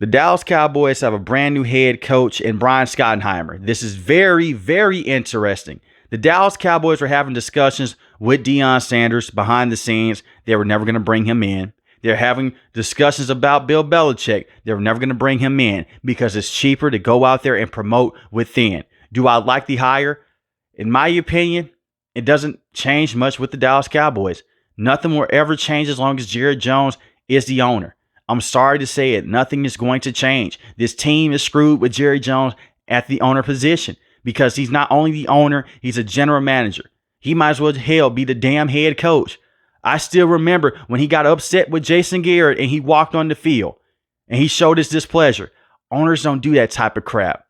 The Dallas Cowboys have a brand new head coach in Brian Schottenheimer. This is very, very interesting. The Dallas Cowboys were having discussions with Deion Sanders behind the scenes. They were never going to bring him in. They're having discussions about Bill Belichick. They were never going to bring him in because it's cheaper to go out there and promote within. Do I like the hire? In my opinion, it doesn't change much with the Dallas Cowboys. Nothing will ever change as long as Jerry Jones is the owner. I'm sorry to say it. Nothing is going to change. This team is screwed with Jerry Jones at the owner position because he's not only the owner, he's a general manager. He might as well hell be the damn head coach. I still remember when he got upset with Jason Garrett and he walked on the field and he showed his displeasure. Owners don't do that type of crap.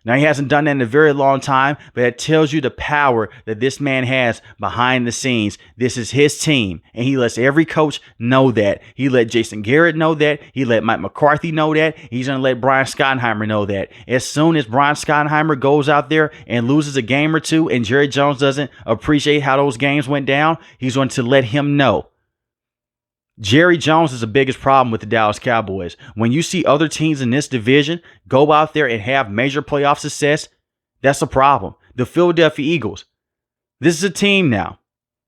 Now, he hasn't done that in a very long time, but it tells you the power that this man has behind the scenes. This is his team, and he lets every coach know that. He let Jason Garrett know that. He let Mike McCarthy know that. He's going to let Brian Schottenheimer know that. As soon as Brian Schottenheimer goes out there and loses a game or two and Jerry Jones doesn't appreciate how those games went down, he's going to let him know. Jerry Jones is the biggest problem with the Dallas Cowboys. When you see other teams in this division go out there and have major playoff success, that's a problem. The Philadelphia Eagles, this is a team now.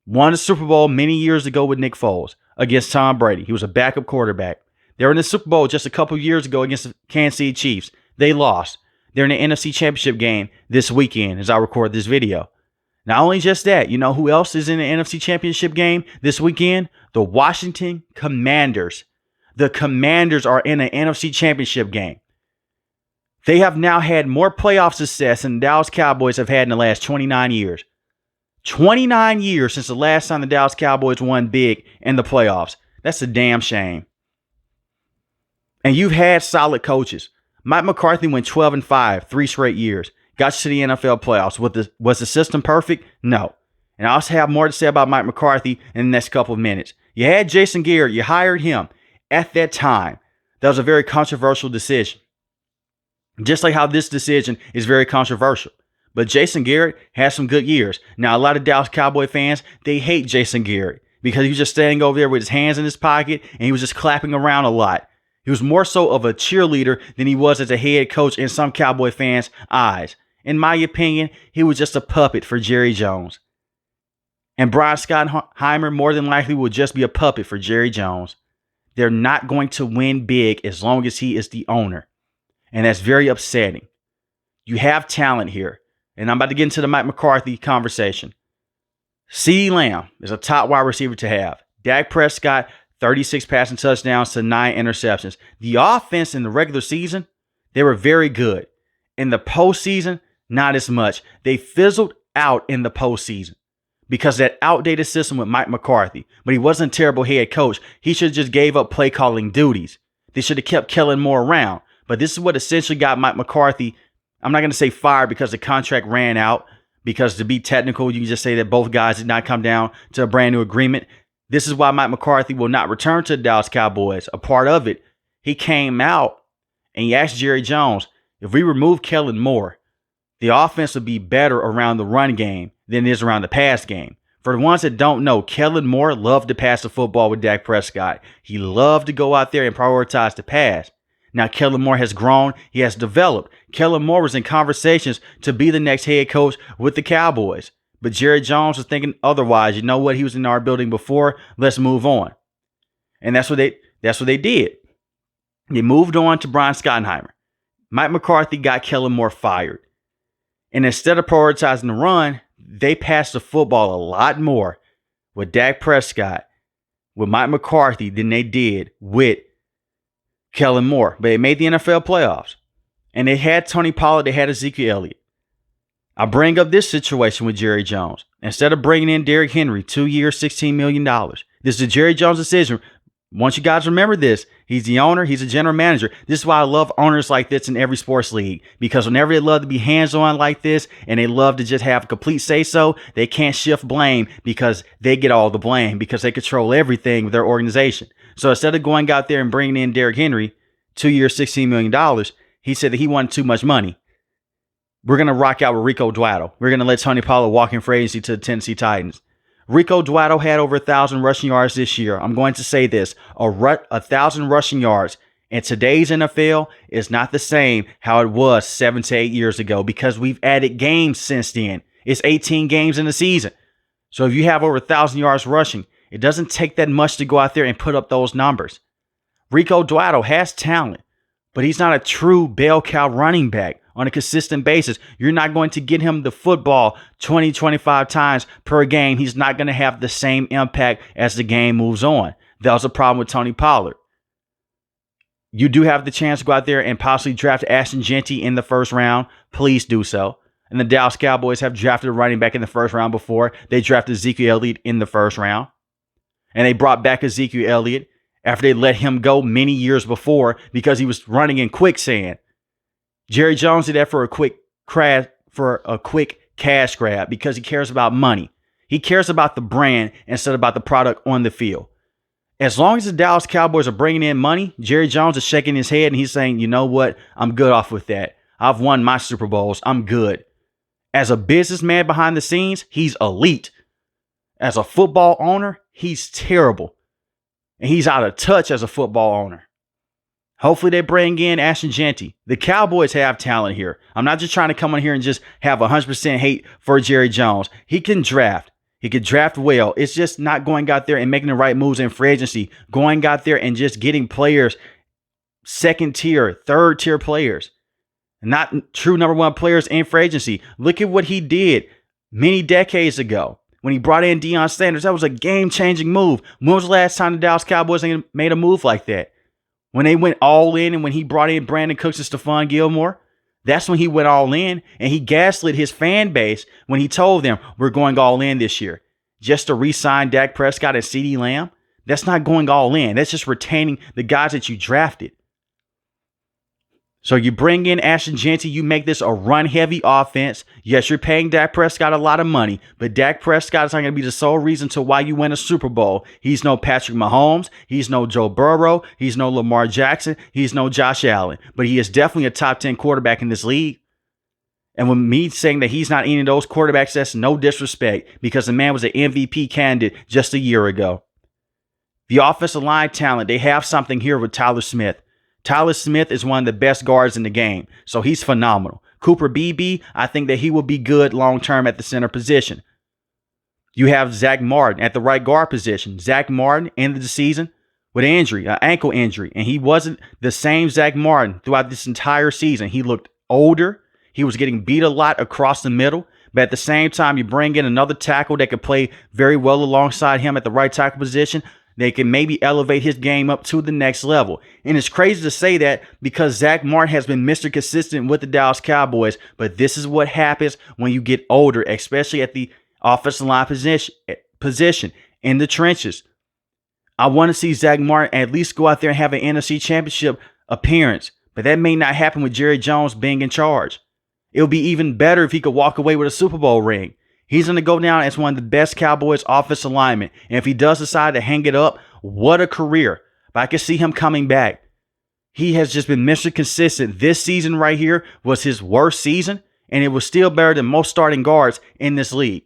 Won the Super Bowl many years ago with Nick Foles against Tom Brady. He was a backup quarterback. They were in the Super Bowl just a couple of years ago against the Kansas City Chiefs. They lost. They're in the NFC Championship game this weekend as I record this video. Not only just that, you know who else is in the NFC Championship game this weekend? The Washington Commanders. The Commanders are in an NFC Championship game. They have now had more playoff success than the Dallas Cowboys have had in the last 29 years. 29 years since the last time the Dallas Cowboys won big in the playoffs. That's a damn shame. And you've had solid coaches. Mike McCarthy went 12-5, 3 straight years. Got you to the NFL playoffs. Was the system perfect? No. And I also have more to say about Mike McCarthy in the next couple of minutes. You had Jason Garrett. You hired him at that time. That was a very controversial decision. Just like how this decision is very controversial. But Jason Garrett has some good years. Now, a lot of Dallas Cowboy fans, they hate Jason Garrett because he was just standing over there with his hands in his pocket and he was just clapping around a lot. He was more so of a cheerleader than he was as a head coach in some Cowboy fans' eyes. In my opinion, he was just a puppet for Jerry Jones. And Brian Schottenheimer more than likely will just be a puppet for Jerry Jones. They're not going to win big as long as he is the owner. And that's very upsetting. You have talent here. And I'm about to get into the Mike McCarthy conversation. CeeDee Lamb is a top wide receiver to have. Dak Prescott, 36 passing touchdowns to 9 interceptions. The offense in the regular season, they were very good. In the postseason, not as much. They fizzled out in the postseason because of that outdated system with Mike McCarthy. But he wasn't a terrible head coach. He should have just gave up play calling duties. They should have kept Kellen Moore around. But this is what essentially got Mike McCarthy, I'm not going to say fired because the contract ran out. Because to be technical, you can just say that both guys did not come down to a brand new agreement. This is why Mike McCarthy will not return to the Dallas Cowboys. A part of it, he came out and he asked Jerry Jones, if we remove Kellen Moore, the offense would be better around the run game than it is around the pass game. For the ones that don't know, Kellen Moore loved to pass the football with Dak Prescott. He loved to go out there and prioritize the pass. Now, Kellen Moore has grown. He has developed. Kellen Moore was in conversations to be the next head coach with the Cowboys. But Jerry Jones was thinking otherwise. You know what? He was in our building before. Let's move on. And that's what they did. They moved on to Brian Schottenheimer. Mike McCarthy got Kellen Moore fired. And instead of prioritizing the run, they passed the football a lot more with Dak Prescott, with Mike McCarthy than they did with Kellen Moore. But they made the NFL playoffs. And they had Tony Pollard, they had Ezekiel Elliott. I bring up this situation with Jerry Jones. Instead of bringing in Derrick Henry, 2 years, $16 million. This is a Jerry Jones decision. Once you guys remember this, he's the owner, he's a general manager. This is why I love owners like this in every sports league. Because whenever they love to be hands-on like this and they love to just have complete say-so, they can't shift blame because they get all the blame because they control everything with their organization. So instead of going out there and bringing in Derrick Henry, 2 years, $16 million, he said that he wanted too much money. We're going to rock out with Rico Dowdle. We're going to let Tony Pollard walk in free agency to the Tennessee Titans. Rico Dowdle had over 1,000 rushing yards this year. I'm going to say this, 1,000 rushing yards And today's NFL is not the same how it was 7 to 8 years ago because we've added games since then. It's 18 games in the season. So if you have over 1,000 yards rushing, it doesn't take that much to go out there and put up those numbers. Rico Dowdle has talent, but he's not a true bell cow running back on a consistent basis. You're not going to get him the football 20, 25 times per game. He's not going to have the same impact as the game moves on. That was a problem with Tony Pollard. You do have the chance to go out there and possibly draft Ashton Jeanty in the first round. Please do so. And the Dallas Cowboys have drafted a running back in the first round before. They drafted Ezekiel Elliott in the first round. And they brought back Ezekiel Elliott after they let him go many years before because he was running in quicksand. Jerry Jones did that for a quick cash grab because he cares about money. He cares about the brand instead of about the product on the field. As long as the Dallas Cowboys are bringing in money, Jerry Jones is shaking his head and he's saying, you know what? I'm good off with that. I've won my Super Bowls. I'm good. As a businessman behind the scenes, he's elite. As a football owner, he's terrible. And he's out of touch as a football owner. Hopefully they bring in Ashton Jeanty. The Cowboys have talent here. I'm not just trying to come on here and just have 100% hate for Jerry Jones. He can draft. He could draft well. It's just not going out there and making the right moves in free agency. Going out there and just getting players, second tier, third tier players. Not true number one players in free agency. Look at what he did many decades ago when he brought in Deion Sanders. That was a game-changing move. When was the last time the Dallas Cowboys made a move like that? When they went all in and when he brought in Brandon Cooks and Stephon Gilmore? That's when he went all in, and he gaslit his fan base when he told them, we're going all in this year. Just to re-sign Dak Prescott and CeeDee Lamb? That's not going all in. That's just retaining the guys that you drafted. So you bring in Ashton Jeanty, you make this a run-heavy offense. Yes, you're paying Dak Prescott a lot of money, but Dak Prescott is not going to be the sole reason to why you win a Super Bowl. He's no Patrick Mahomes. He's no Joe Burrow. He's no Lamar Jackson. He's no Josh Allen. But he is definitely a top 10 quarterback in this league. And with me saying that he's not any of those quarterbacks, that's no disrespect because the man was an MVP candidate just a year ago. The offensive line talent, they have something here with Tyler Smith. Tyler Smith is one of the best guards in the game, so he's phenomenal. Cooper Beebe, I think that he will be good long-term at the center position. You have Zach Martin at the right guard position. Zach Martin ended the season with an ankle injury, and he wasn't the same Zach Martin throughout this entire season. He looked older. He was getting beat a lot across the middle, but at the same time, you bring in another tackle that could play very well alongside him at the right tackle position. They can maybe elevate his game up to the next level. And it's crazy to say that because Zach Martin has been Mr. Consistent with the Dallas Cowboys, but this is what happens when you get older, especially at the offensive line position in the trenches. I want to see Zach Martin at least go out there and have an NFC Championship appearance, but that may not happen with Jerry Jones being in charge. It would be even better if he could walk away with a Super Bowl ring. He's going to go down as one of the best Cowboys offensive linemen. And if he does decide to hang it up, what a career. But I can see him coming back. He has just been Mr. Consistent. This season right here was his worst season, and it was still better than most starting guards in this league.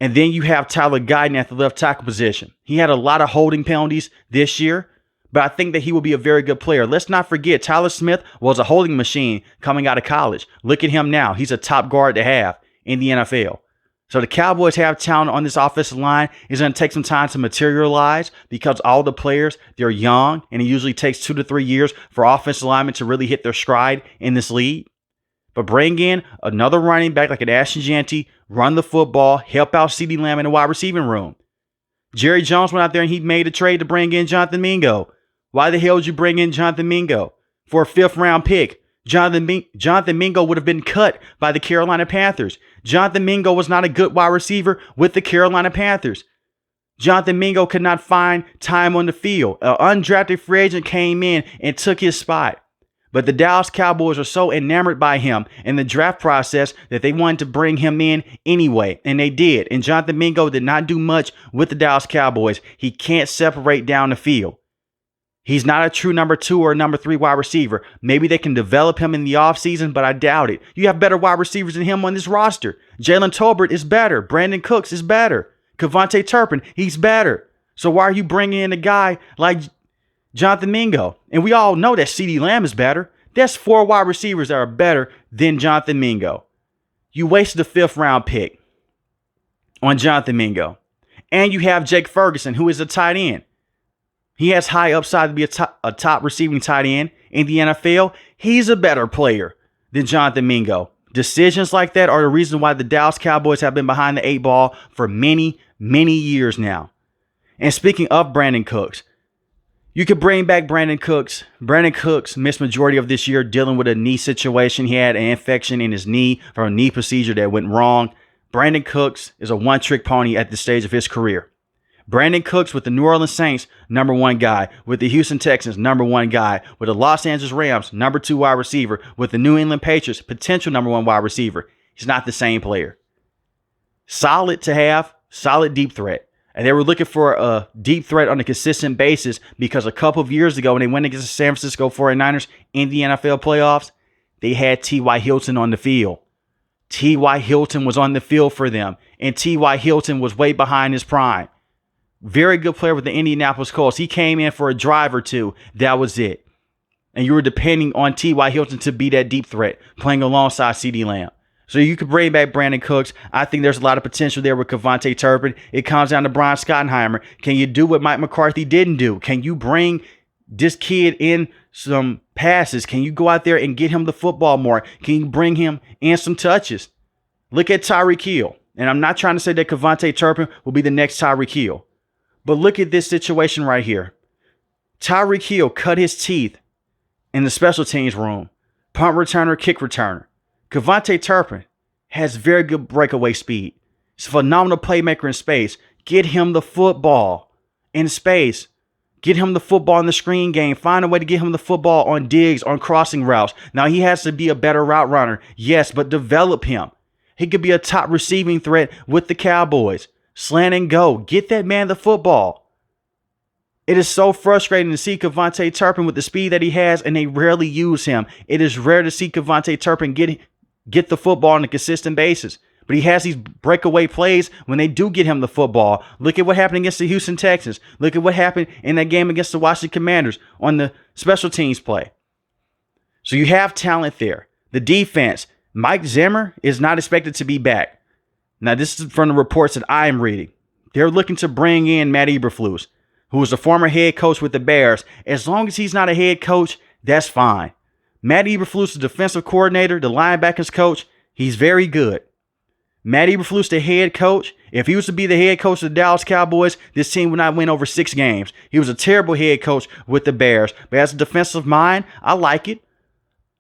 And then you have Tyler Guyton at the left tackle position. He had a lot of holding penalties this year, but I think that he will be a very good player. Let's not forget, Tyler Smith was a holding machine coming out of college. Look at him now. He's a top guard to have in the NFL. So the Cowboys have talent on this offensive line. It's going to take some time to materialize because all the players, they're young, and it usually takes 2 to 3 years for offensive linemen to really hit their stride in this league. But bring in another running back like an Ashton Jeanty, run the football, help out CeeDee Lamb in the wide receiving room. Jerry Jones went out there and he made a trade to bring in Jonathan Mingo. Why the hell did you bring in Jonathan Mingo for a 5th-round pick? Jonathan Mingo would have been cut by the Carolina Panthers. Jonathan Mingo was not a good wide receiver with the Carolina Panthers. Jonathan Mingo could not find time on the field. An undrafted free agent came in and took his spot. But the Dallas Cowboys were so enamored by him in the draft process that they wanted to bring him in anyway. And they did. And Jonathan Mingo did not do much with the Dallas Cowboys. He can't separate down the field. He's not a true number 2 or number 3 wide receiver. Maybe they can develop him in the offseason, but I doubt it. You have better wide receivers than him on this roster. Jalen Tolbert is better. Brandon Cooks is better. Kevontae Turpin, he's better. So why are you bringing in a guy like Jonathan Mingo. And we all know that CeeDee Lamb is better. There's 4 wide receivers that are better than Jonathan Mingo. You wasted a 5th round pick on Jonathan Mingo. And you have Jake Ferguson, who is a tight end. He has high upside to be a top receiving tight end in the NFL. He's a better player than Jonathan Mingo. Decisions like that are the reason why the Dallas Cowboys have been behind the 8 ball for many, many years now. And speaking of Brandon Cooks, you could bring back Brandon Cooks. Brandon Cooks missed majority of this year dealing with a knee situation. He had an infection in his knee from a knee procedure that went wrong. Brandon Cooks is a one-trick pony at this stage of his career. Brandon Cooks with the New Orleans Saints, number 1 guy. With the Houston Texans, number 1 guy. With the Los Angeles Rams, number 2 wide receiver. With the New England Patriots, potential number 1 wide receiver. He's not the same player. Solid to have, solid deep threat. And they were looking for a deep threat on a consistent basis because a couple of years ago when they went against the San Francisco 49ers in the NFL playoffs, they had T.Y. Hilton on the field. T.Y. Hilton was on the field for them, and T.Y. Hilton was way behind his prime. Very good player with the Indianapolis Colts. He came in for a drive or two. That was it. And you were depending on T.Y. Hilton to be that deep threat, playing alongside CeeDee Lamb. So you could bring back Brandon Cooks. I think there's a lot of potential there with Kevontae Turpin. It comes down to Brian Schottenheimer. Can you do what Mike McCarthy didn't do? Can you bring this kid in some passes? Can you go out there and get him the football more? Can you bring him in some touches? Look at Tyreek Hill. And I'm not trying to say that Kevontae Turpin will be the next Tyreek Hill. But look at this situation right here. Tyreek Hill cut his teeth in the special teams room. Punt returner, kick returner. Kevontae Turpin has very good breakaway speed. He's a phenomenal playmaker in space. Get him the football in space. Get him the football in the screen game. Find a way to get him the football on digs, on crossing routes. Now, he has to be a better route runner. Yes, but develop him. He could be a top receiving threat with the Cowboys. Slant and go. Get that man the football. It is so frustrating to see Kevontae Turpin with the speed that he has, and they rarely use him. It is rare to see Kevontae Turpin get the football on a consistent basis. But he has these breakaway plays when they do get him the football. Look at what happened against the Houston Texans. Look at what happened in that game against the Washington Commanders on the special teams play. So you have talent there. The defense, Mike Zimmer is not expected to be back. Now, this is from the reports that I am reading. They're looking to bring in Matt Eberflus, who was a former head coach with the Bears. As long as he's not a head coach, that's fine. Matt Eberflus, the defensive coordinator, the linebackers coach, he's very good. Matt Eberflus, the head coach, if he was to be the head coach of the Dallas Cowboys, this team would not win over 6 games. He was a terrible head coach with the Bears. But as a defensive mind, I like it.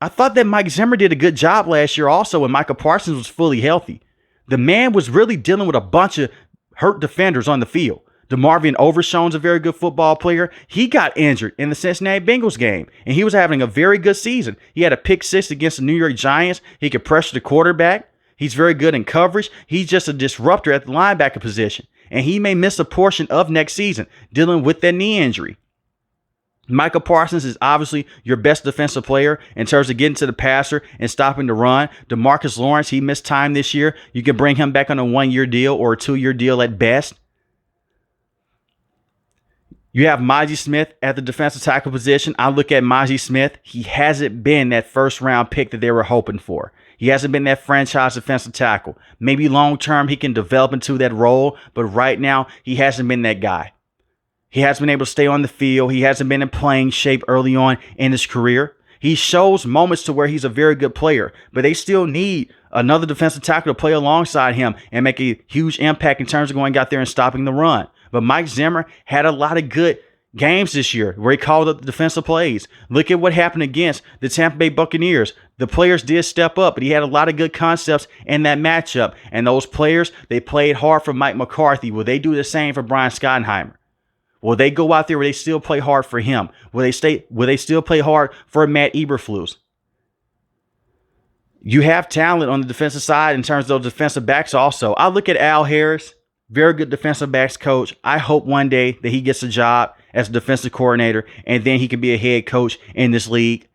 I thought that Mike Zimmer did a good job last year also when Micah Parsons was fully healthy. The man was really dealing with a bunch of hurt defenders on the field. DeMarvion Overshown's a very good football player. He got injured in the Cincinnati Bengals game, and he was having a very good season. He had a pick 6 against the New York Giants. He could pressure the quarterback. He's very good in coverage. He's just a disruptor at the linebacker position, and he may miss a portion of next season dealing with that knee injury. Micah Parsons is obviously your best defensive player in terms of getting to the passer and stopping the run. DeMarcus Lawrence, he missed time this year. You can bring him back on a 1-year deal or a 2-year deal at best. You have Maji Smith at the defensive tackle position. I look at Maji Smith. He hasn't been that first-round pick that they were hoping for. He hasn't been that franchise defensive tackle. Maybe long-term he can develop into that role, but right now he hasn't been that guy. He hasn't been able to stay on the field. He hasn't been in playing shape early on in his career. He shows moments to where he's a very good player, but they still need another defensive tackle to play alongside him and make a huge impact in terms of going out there and stopping the run. But Mike Zimmer had a lot of good games this year where he called up the defensive plays. Look at what happened against the Tampa Bay Buccaneers. The players did step up, but he had a lot of good concepts in that matchup. And those players, they played hard for Mike McCarthy. Will they do the same for Brian Schottenheimer? Will they go out there where they still play hard for him? Will they still play hard for Matt Eberflus? You have talent on the defensive side in terms of those defensive backs also. I look at Al Harris, very good defensive backs coach. I hope one day that he gets a job as a defensive coordinator and then he can be a head coach in this league.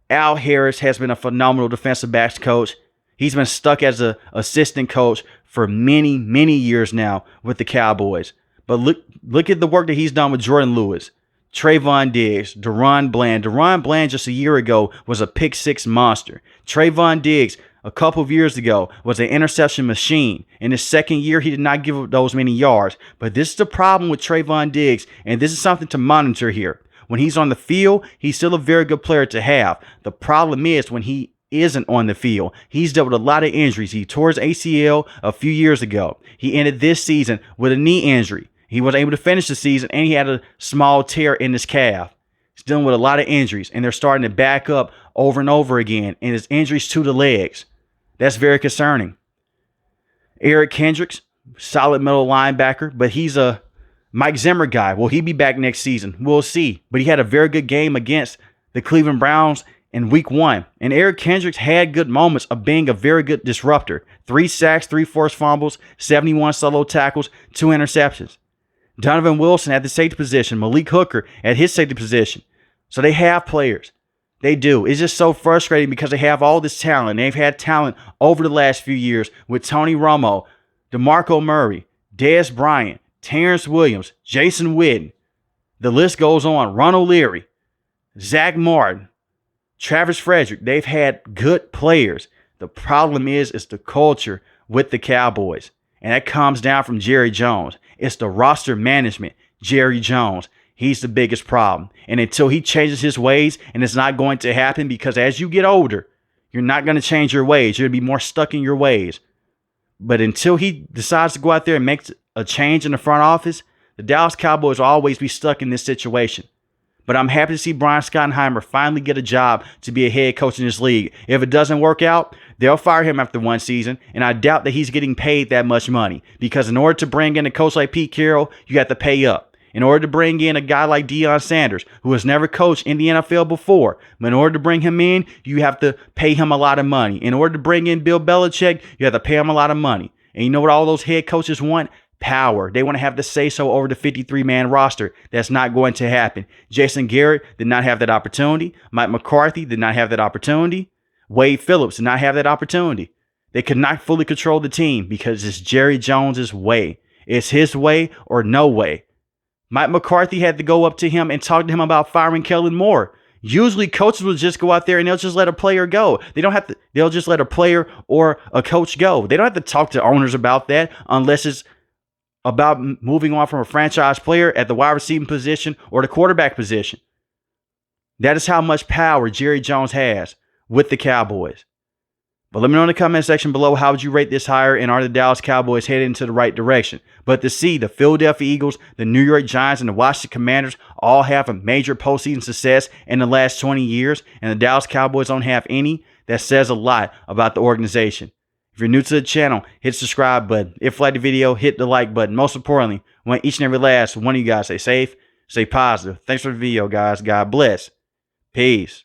Al Harris has been a phenomenal defensive backs coach. He's been stuck as an assistant coach for many, many years now with the Cowboys. But look at the work that he's done with Jordan Lewis. Trayvon Diggs, Deron Bland. Deron Bland just a year ago was a pick six monster. Trayvon Diggs a couple of years ago was an interception machine. In his second year, he did not give up those many yards. But this is the problem with Trayvon Diggs, and this is something to monitor here. When he's on the field, he's still a very good player to have. The problem is when he isn't on the field. He's dealt with a lot of injuries. He tore his ACL a few years ago. He ended this season with a knee injury. He was able to finish the season, and he had a small tear in his calf. He's dealing with a lot of injuries, and they're starting to back up over and over again, and his injuries to the legs. That's very concerning. Eric Kendricks, solid middle linebacker, but he's a Mike Zimmer guy. Will he be back next season? We'll see. But he had a very good game against the Cleveland Browns in week 1. And Eric Kendricks had good moments of being a very good disruptor. 3 sacks, 3 forced fumbles, 71 solo tackles, 2 interceptions. Donovan Wilson at the safety position, Malik Hooker at his safety position. So they have players. They do. It's just so frustrating because they have all this talent. They've had talent over the last few years with Tony Romo, DeMarco Murray, Dez Bryant, Terrence Williams, Jason Witten. The list goes on. Ron O'Leary, Zach Martin, Travis Frederick. They've had good players. The problem is the culture with the Cowboys. And that comes down from Jerry Jones. It's the roster management. Jerry Jones. He's the biggest problem. And until he changes his ways, and it's not going to happen because as you get older, you're not going to change your ways. You're going to be more stuck in your ways. But until he decides to go out there and make a change in the front office, the Dallas Cowboys will always be stuck in this situation. But I'm happy to see Brian Schottenheimer finally get a job to be a head coach in this league. If it doesn't work out, they'll fire him after 1 season, and I doubt that he's getting paid that much money. Because in order to bring in a coach like Pete Carroll, you have to pay up. In order to bring in a guy like Deion Sanders, who has never coached in the NFL before, but in order to bring him in, you have to pay him a lot of money. In order to bring in Bill Belichick, you have to pay him a lot of money. And you know what all those head coaches want? Power. They want to have the say-so over the 53-man roster. That's not going to happen. Jason Garrett did not have that opportunity. Mike McCarthy did not have that opportunity. Wade Phillips did not have that opportunity. They could not fully control the team because it's Jerry Jones's way. It's his way or no way. Mike McCarthy had to go up to him and talk to him about firing Kellen Moore. Usually coaches will just go out there and they'll just let a player go. They'll just let a player or a coach go. They don't have to talk to owners about that unless it's about moving on from a franchise player at the wide receiver position or the quarterback position. That is how much power Jerry Jones has with the Cowboys. But let me know in the comment section below, how would you rate this hire, and are the Dallas Cowboys headed into the right direction? But to see the Philadelphia Eagles, the New York Giants, and the Washington Commanders all have a major postseason success in the last 20 years, and the Dallas Cowboys don't have any, that says a lot about the organization. If you're new to the channel, hit the subscribe button. If you like the video, hit the like button. Most importantly, I want each and every last one of you guys stay safe, stay positive. Thanks for the video, guys. God bless. Peace.